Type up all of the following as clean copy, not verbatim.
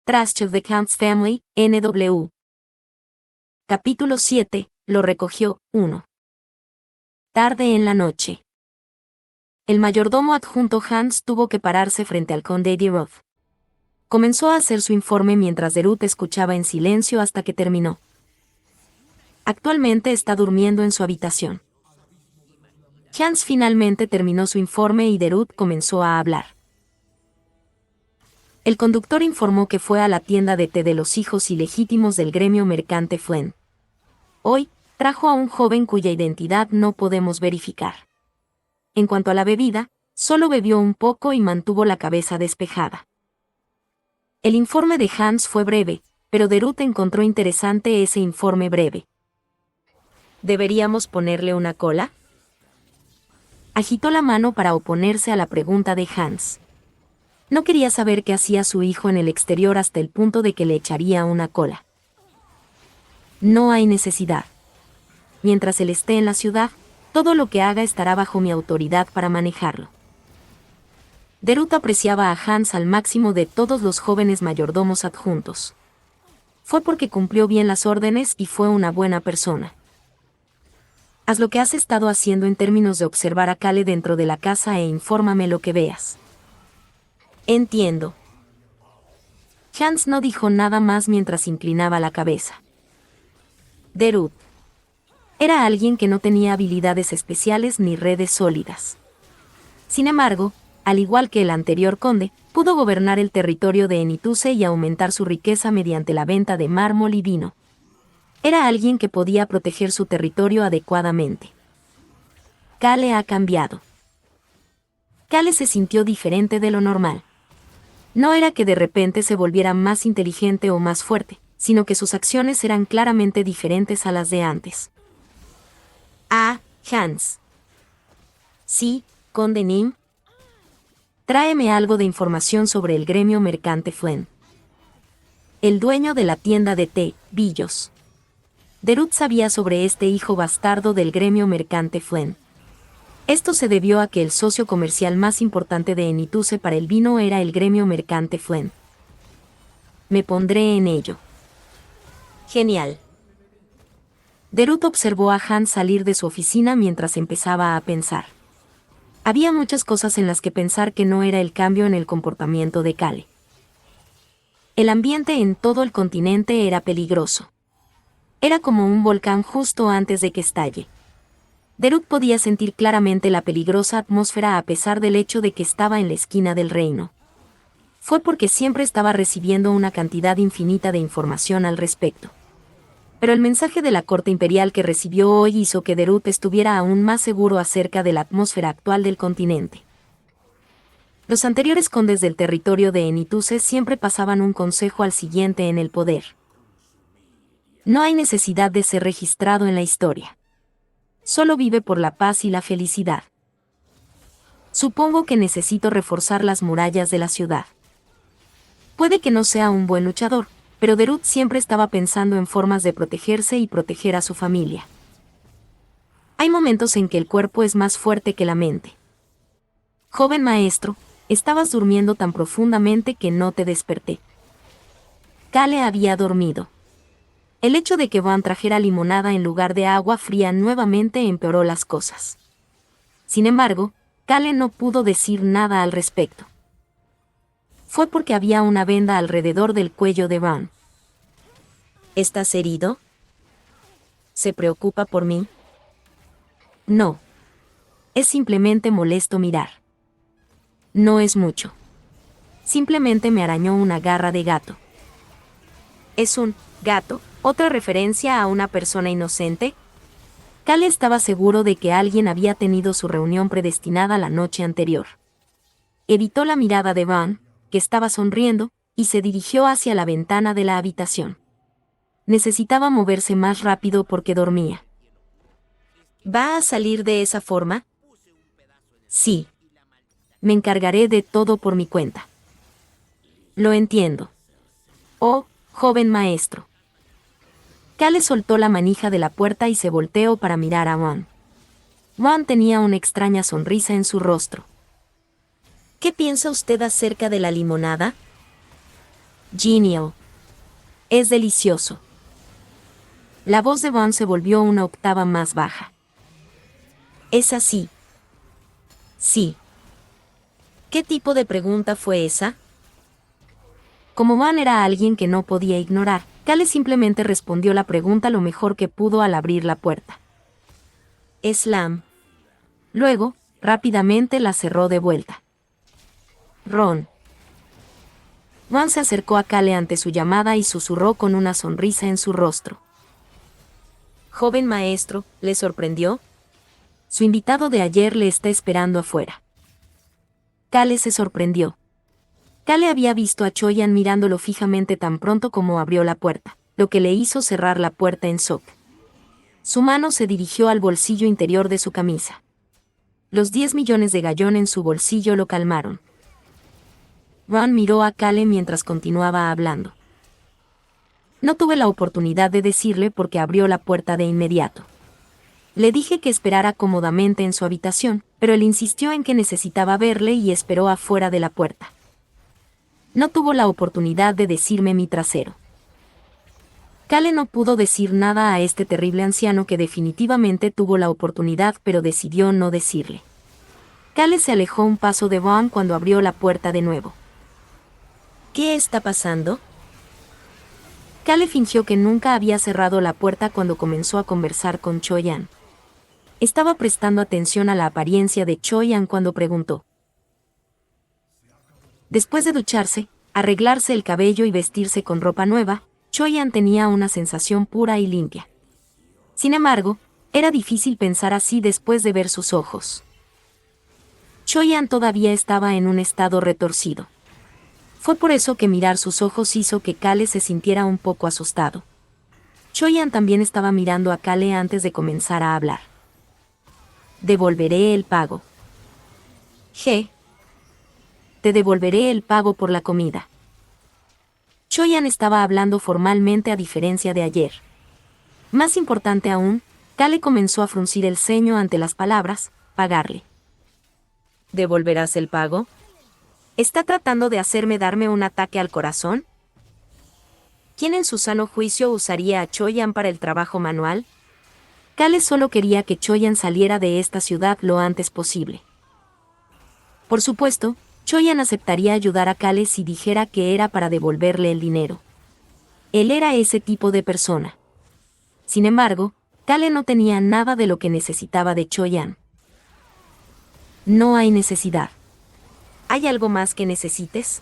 Trash of the Counts Family, NW. Capítulo 7, lo recogió, 1. Tarde en la noche. El mayordomo adjunto Hans tuvo que pararse frente al conde de Roth. Comenzó a hacer su informe mientras Derut escuchaba en silencio hasta que terminó. Actualmente está durmiendo en su habitación. Hans finalmente terminó su informe y Derut comenzó a hablar. El conductor informó que fue a la tienda de té de los hijos ilegítimos del gremio mercante Flynn. Hoy, trajo a un joven cuya identidad no podemos verificar. En cuanto a la bebida, solo bebió un poco y mantuvo la cabeza despejada. El informe de Hans fue breve, pero Derut encontró interesante ese informe breve. ¿Deberíamos ponerle una cola? Agitó la mano para oponerse a la pregunta de Hans. No quería saber qué hacía su hijo en el exterior hasta el punto de que le echaría una cola. No hay necesidad. Mientras él esté en la ciudad, todo lo que haga estará bajo mi autoridad para manejarlo. Derut apreciaba a Hans al máximo de todos los jóvenes mayordomos adjuntos. Fue porque cumplió bien las órdenes y fue una buena persona. Haz lo que has estado haciendo en términos de observar a Kale dentro de la casa e infórmame lo que veas. Entiendo. Hans no dijo nada más mientras inclinaba la cabeza. Derut. Era alguien que no tenía habilidades especiales ni redes sólidas. Sin embargo, al igual que el anterior conde, pudo gobernar el territorio de Enituse y aumentar su riqueza mediante la venta de mármol y vino. Era alguien que podía proteger su territorio adecuadamente. Kale ha cambiado. Kale se sintió diferente de lo normal. No era que de repente se volviera más inteligente o más fuerte, sino que sus acciones eran claramente diferentes a las de antes. Ah, Hans. Sí, conde Nim. Tráeme algo de información sobre el gremio mercante Flynn. El dueño de la tienda de té, Billos. Derut sabía sobre este hijo bastardo del gremio mercante Flynn. Esto se debió a que el socio comercial más importante de Enituse para el vino era el gremio mercante Flynn. Me pondré en ello. Genial. Derut observó a Hans salir de su oficina mientras empezaba a pensar. Había muchas cosas en las que pensar que no era el cambio en el comportamiento de Kale. El ambiente en todo el continente era peligroso. Era como un volcán justo antes de que estalle. Derut podía sentir claramente la peligrosa atmósfera a pesar del hecho de que estaba en la esquina del reino. Fue porque siempre estaba recibiendo una cantidad infinita de información al respecto. Pero el mensaje de la corte imperial que recibió hoy hizo que Derut estuviera aún más seguro acerca de la atmósfera actual del continente. Los anteriores condes del territorio de Enituse siempre pasaban un consejo al siguiente en el poder. No hay necesidad de ser registrado en la historia. Solo vive por la paz y la felicidad. Supongo que necesito reforzar las murallas de la ciudad. Puede que no sea un buen luchador, pero Derut siempre estaba pensando en formas de protegerse y proteger a su familia. Hay momentos en que el cuerpo es más fuerte que la mente. Joven maestro, estabas durmiendo tan profundamente que no te desperté. Kale había dormido. El hecho de que Van trajera limonada en lugar de agua fría nuevamente empeoró las cosas. Sin embargo, Kale no pudo decir nada al respecto. Fue porque había una venda alrededor del cuello de Van. ¿Estás herido? ¿Se preocupa por mí? No. Es simplemente molesto mirar. No es mucho. Simplemente me arañó una garra de gato. ¿Es un gato otra referencia a una persona inocente? Kale estaba seguro de que alguien había tenido su reunión predestinada la noche anterior. Evitó la mirada de Van, que estaba sonriendo, y se dirigió hacia la ventana de la habitación. Necesitaba moverse más rápido porque dormía. ¿Va a salir de esa forma? Sí. Me encargaré de todo por mi cuenta. Lo entiendo. Oh, joven maestro. Kale soltó la manija de la puerta y se volteó para mirar a Van. Van tenía una extraña sonrisa en su rostro. ¿Qué piensa usted acerca de la limonada? Genial. Es delicioso. La voz de Van se volvió una octava más baja. ¿Es así? Sí. ¿Qué tipo de pregunta fue esa? Como Van era alguien que no podía ignorar, Cale simplemente respondió la pregunta lo mejor que pudo al abrir la puerta. Slam. Luego, rápidamente la cerró de vuelta. Ron. Van se acercó a Cale ante su llamada y susurró con una sonrisa en su rostro. Joven maestro, ¿le sorprendió? Su invitado de ayer le está esperando afuera. Cale se sorprendió. Cale había visto a Choyan mirándolo fijamente tan pronto como abrió la puerta, lo que le hizo cerrar la puerta en shock. Su mano se dirigió al bolsillo interior de su camisa. Los 10 millones de gallón en su bolsillo lo calmaron. Ron miró a Cale mientras continuaba hablando. No tuve la oportunidad de decirle porque abrió la puerta de inmediato. Le dije que esperara cómodamente en su habitación, pero él insistió en que necesitaba verle y esperó afuera de la puerta. No tuvo la oportunidad de decirme mi trasero. Cale no pudo decir nada a este terrible anciano que definitivamente tuvo la oportunidad pero decidió no decirle. Cale se alejó un paso de Vaughn cuando abrió la puerta de nuevo. ¿Qué está pasando? Cale fingió que nunca había cerrado la puerta cuando comenzó a conversar con Choyan. Estaba prestando atención a la apariencia de Choyan cuando preguntó. Después de ducharse, arreglarse el cabello y vestirse con ropa nueva, Choyan tenía una sensación pura y limpia. Sin embargo, era difícil pensar así después de ver sus ojos. Choyan todavía estaba en un estado retorcido. Fue por eso que mirar sus ojos hizo que Cale se sintiera un poco asustado. Choyan también estaba mirando a Cale antes de comenzar a hablar. Devolveré el pago. Te devolveré el pago por la comida. Choyan estaba hablando formalmente a diferencia de ayer. Más importante aún, Cale comenzó a fruncir el ceño ante las palabras, pagarle. ¿Devolverás el pago? ¿Está tratando de hacerme darme un ataque al corazón? ¿Quién en su sano juicio usaría a Choyan para el trabajo manual? Cale solo quería que Choyan saliera de esta ciudad lo antes posible. Por supuesto, Choyan aceptaría ayudar a Cale si dijera que era para devolverle el dinero. Él era ese tipo de persona. Sin embargo, Cale no tenía nada de lo que necesitaba de Choyan. No hay necesidad. ¿Hay algo más que necesites?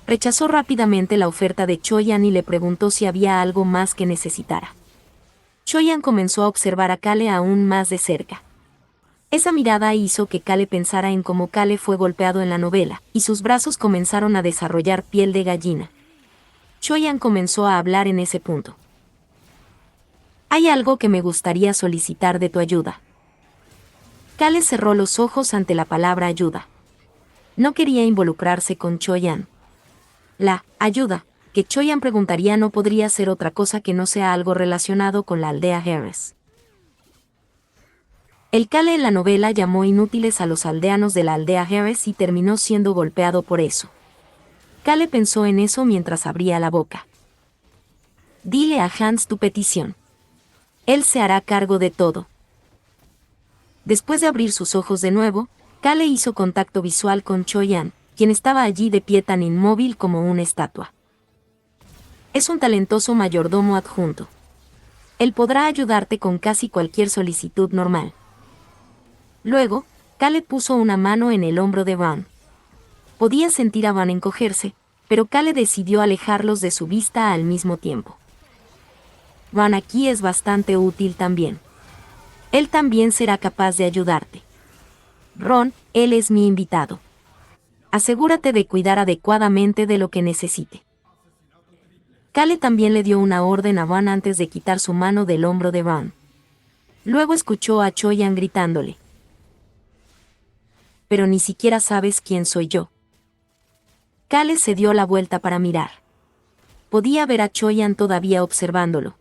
Rechazó rápidamente la oferta de Choyan y le preguntó si había algo más que necesitara. Choyan comenzó a observar a Cale aún más de cerca. Esa mirada hizo que Cale pensara en cómo Cale fue golpeado en la novela, y sus brazos comenzaron a desarrollar piel de gallina. Choyan comenzó a hablar en ese punto. Hay algo que me gustaría solicitar de tu ayuda. Cale cerró los ojos ante la palabra ayuda. No quería involucrarse con Choyan. La ayuda que Choyan preguntaría no podría ser otra cosa que no sea algo relacionado con la aldea Harris. El Cale en la novela llamó inútiles a los aldeanos de la aldea Harris y terminó siendo golpeado por eso. Cale pensó en eso mientras abría la boca. Dile a Hans tu petición. Él se hará cargo de todo. Después de abrir sus ojos de nuevo, Cale hizo contacto visual con Choyan, quien estaba allí de pie tan inmóvil como una estatua. Es un talentoso mayordomo adjunto. Él podrá ayudarte con casi cualquier solicitud normal. Luego, Cale puso una mano en el hombro de Van. Podía sentir a Van encogerse, pero Cale decidió alejarlos de su vista al mismo tiempo. Van aquí es bastante útil también. Él también será capaz de ayudarte. Ron, él es mi invitado. Asegúrate de cuidar adecuadamente de lo que necesite. Cale también le dio una orden a Van antes de quitar su mano del hombro de Van. Luego escuchó a Choyan gritándole. Pero ni siquiera sabes quién soy yo. Cale se dio la vuelta para mirar. Podía ver a Choyan todavía observándolo.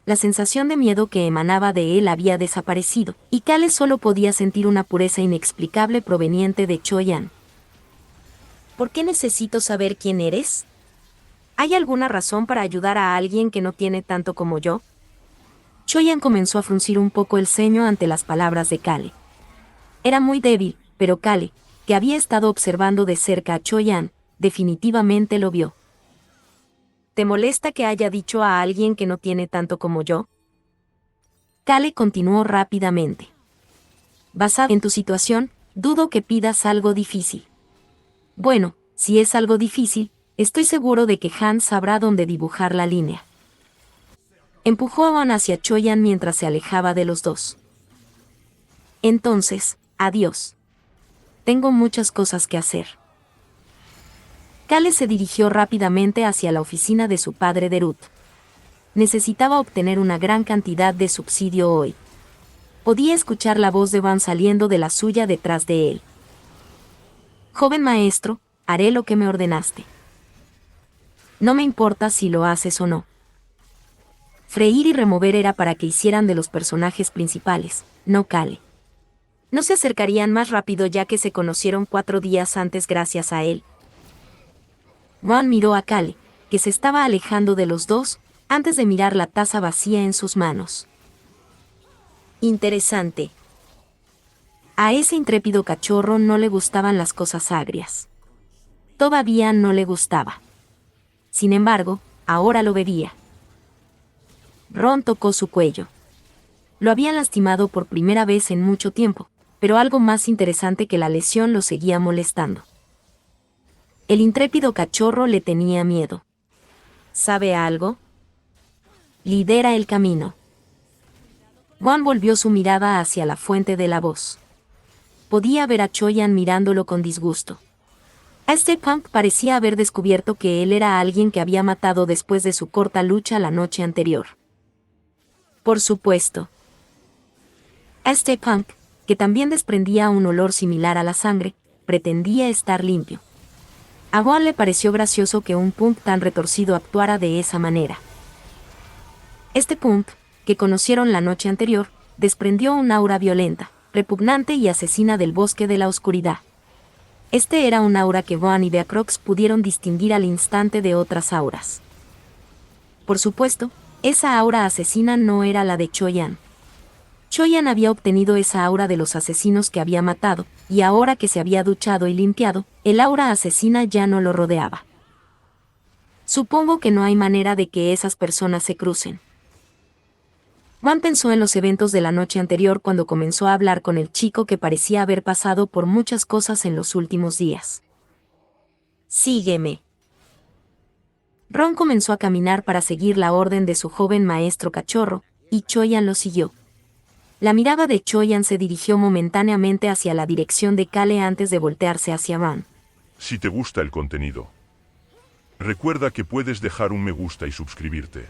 La sensación de miedo que emanaba de él había desaparecido, y Cale solo podía sentir una pureza inexplicable proveniente de Choyan. ¿Por qué necesito saber quién eres? ¿Hay alguna razón para ayudar a alguien que no tiene tanto como yo? Choyan comenzó a fruncir un poco el ceño ante las palabras de Kale. Era muy débil, pero Kale, que había estado observando de cerca a Choyan, definitivamente lo vio. ¿Te molesta que haya dicho a alguien que no tiene tanto como yo? Kale continuó rápidamente. Basado en tu situación, dudo que pidas algo difícil. Bueno, si es algo difícil, estoy seguro de que Han sabrá dónde dibujar la línea. Empujó a Van hacia Choyan mientras se alejaba de los dos. Entonces, adiós. Tengo muchas cosas que hacer. Kale se dirigió rápidamente hacia la oficina de su padre Derut. Necesitaba obtener una gran cantidad de subsidio hoy. Podía escuchar la voz de Van saliendo de la suya detrás de él. Joven maestro, haré lo que me ordenaste. No me importa si lo haces o no. Freír y remover era para que hicieran de los personajes principales, no Kale. No se acercarían más rápido ya que se conocieron 4 días antes gracias a él. Van miró a Kale, que se estaba alejando de los dos, antes de mirar la taza vacía en sus manos. Interesante. A ese intrépido cachorro no le gustaban las cosas agrias. Todavía no le gustaba. Sin embargo, ahora lo bebía. Ron tocó su cuello. Lo habían lastimado por primera vez en mucho tiempo, pero algo más interesante que la lesión lo seguía molestando. El intrépido cachorro le tenía miedo. ¿Sabe algo? Lidera el camino. Juan volvió su mirada hacia la fuente de la voz. Podía ver a Choyan mirándolo con disgusto. Este punk parecía haber descubierto que él era alguien que había matado después de su corta lucha la noche anterior. Por supuesto. Este punk, que también desprendía un olor similar a la sangre, pretendía estar limpio. A Juan le pareció gracioso que un punk tan retorcido actuara de esa manera. Este punk, que conocieron la noche anterior, desprendió un aura violenta, repugnante y asesina del bosque de la oscuridad. Este era un aura que Van y Beacrox pudieron distinguir al instante de otras auras. Por supuesto, esa aura asesina no era la de Choyan. Choyan había obtenido esa aura de los asesinos que había matado, y ahora que se había duchado y limpiado, el aura asesina ya no lo rodeaba. Supongo que no hay manera de que esas personas se crucen. Van pensó en los eventos de la noche anterior cuando comenzó a hablar con el chico que parecía haber pasado por muchas cosas en los últimos días. Sígueme. Ron comenzó a caminar para seguir la orden de su joven maestro cachorro, y Choyan lo siguió. La mirada de Choyan se dirigió momentáneamente hacia la dirección de Kale antes de voltearse hacia Van. Si te gusta el contenido, recuerda que puedes dejar un me gusta y suscribirte.